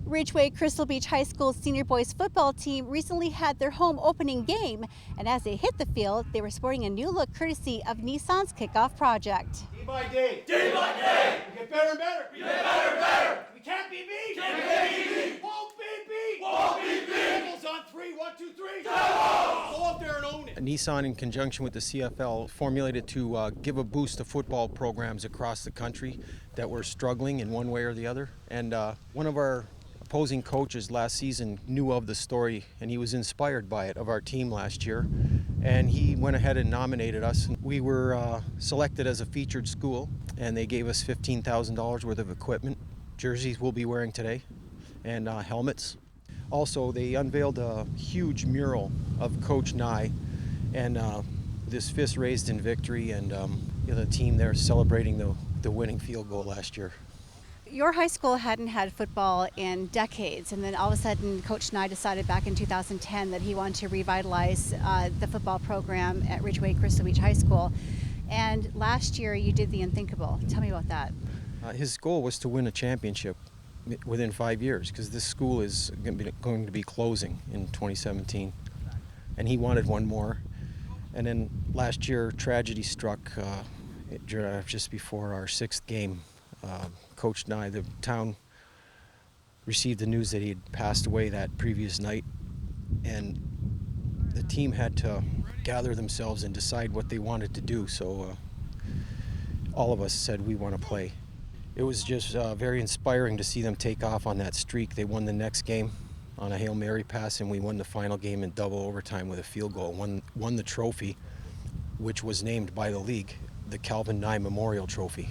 Ridgeway-Crystal Beach High School's senior boys football team recently had their home opening game, and as they hit the field, they were sporting a new look courtesy of Nissan's Kickoff Project. Day by day. Day by day. We get better and better. We get better and better. We can't be beat. Can't be beat. Won't be beat. Won't be beat. Devils on three. 1, 2, 3. Devils. Go out there and own it. Nissan, in conjunction with the CFL, formulated to give a boost to football programs across the country that were struggling in one way or the other. And one of our opposing coaches last season knew of the story, and he was inspired by it, of our team last year. And he went ahead and nominated us. We were selected as a featured school, and they gave us $15,000 worth of equipment. Jerseys we'll be wearing today, and helmets. Also, they unveiled a huge mural of Coach Nigh, and this fist raised in victory, and the team there celebrating the winning field goal last year. Your high school hadn't had football in decades, and then all of a sudden Coach Nigh decided back in 2010 that he wanted to revitalize the football program at Ridgeway-Crystal Beach High School. And last year you did the unthinkable. Tell me about that. His goal was to win a championship within 5 years, because this school is going to be closing in 2017. And he wanted one more. And then last year, tragedy struck just before our 6th game. Coach Nigh, the town received the news that he had passed away that previous night, and the team had to gather themselves and decide what they wanted to do. So all of us said we want to play. It was just very inspiring to see them take off on that streak. They won the next game on a Hail Mary pass, and we won the final game in double overtime with a field goal. Won the trophy, which was named by the league the Calvin Nigh Memorial Trophy.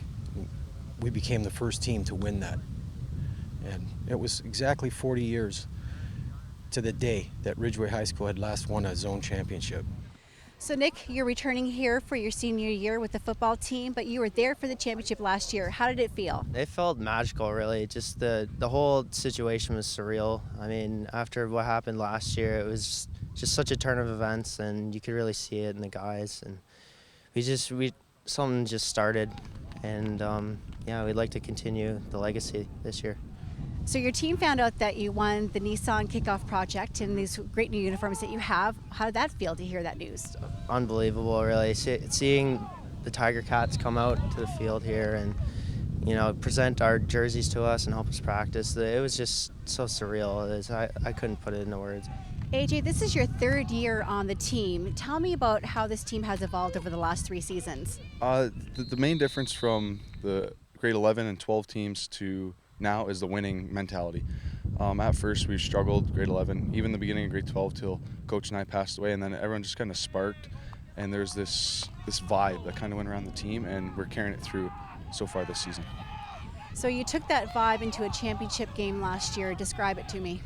We became the first team to win that. And it was exactly 40 years to the day that Ridgeway High School had last won a zone championship. So Nick, you're returning here for your senior year with the football team, but you were there for the championship last year. How did it feel? It felt magical, really. Just the whole situation was surreal. I mean, after what happened last year, it was just such a turn of events, and you could really see it in the guys. And something just started, and yeah, we'd like to continue the legacy this year. So your team found out that you won the Nissan Kickoff Project and these great new uniforms that you have. How did that feel to hear that news? Unbelievable, really. Seeing the Tiger Cats come out to the field here and, present our jerseys to us and help us practice, it was just so surreal. I couldn't put it into words. AJ, this is your 3rd year on the team. Tell me about how this team has evolved over the last 3 seasons. The main difference from the grade 11 and 12 teams to now is the winning mentality. At first we struggled, grade 11, even the beginning of grade 12 till Coach Nigh passed away, and then everyone just kind of sparked, and there's this vibe that kind of went around the team, and we're carrying it through so far this season. So you took that vibe into a championship game last year. Describe it to me.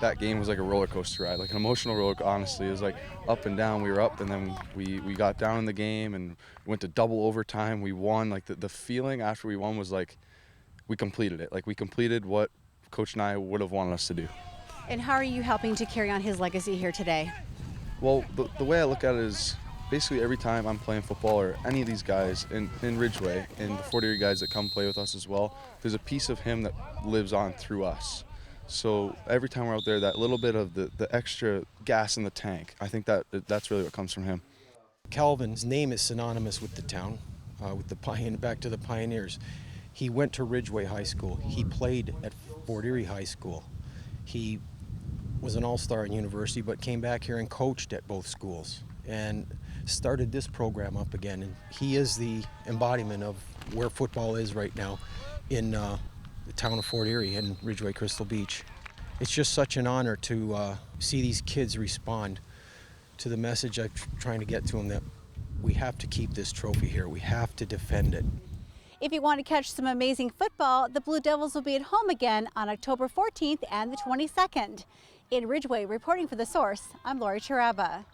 That game was like a roller coaster ride, like an emotional roller coaster, honestly. It was like up and down. We were up, and then we got down in the game and went to double overtime. We won. Like the feeling after we won was like we completed it. Like we completed what Coach Nigh would have wanted us to do. And how are you helping to carry on his legacy here today? Well, the way I look at it is basically every time I'm playing football, or any of these guys in Ridgeway and the Fort Erie guys that come play with us as well, there's a piece of him that lives on through us. So every time we're out there, that little bit of the extra gas in the tank, I think that's really what comes from him. Calvin's name is synonymous with the town, back to the pioneers. He went to Ridgeway High School. He played at Fort Erie High School. He was an all-star in university, but came back here and coached at both schools and started this program up again. And he is the embodiment of where football is right now in the town of Fort Erie and Ridgeway-Crystal Beach. It's just such an honor to see these kids respond to the message I'm trying to get to them, that we have to keep this trophy here. We have to defend it. If you want to catch some amazing football, the Blue Devils will be at home again on October 14th and the 22nd. In Ridgeway, reporting for The Source, I'm Lori Taraba.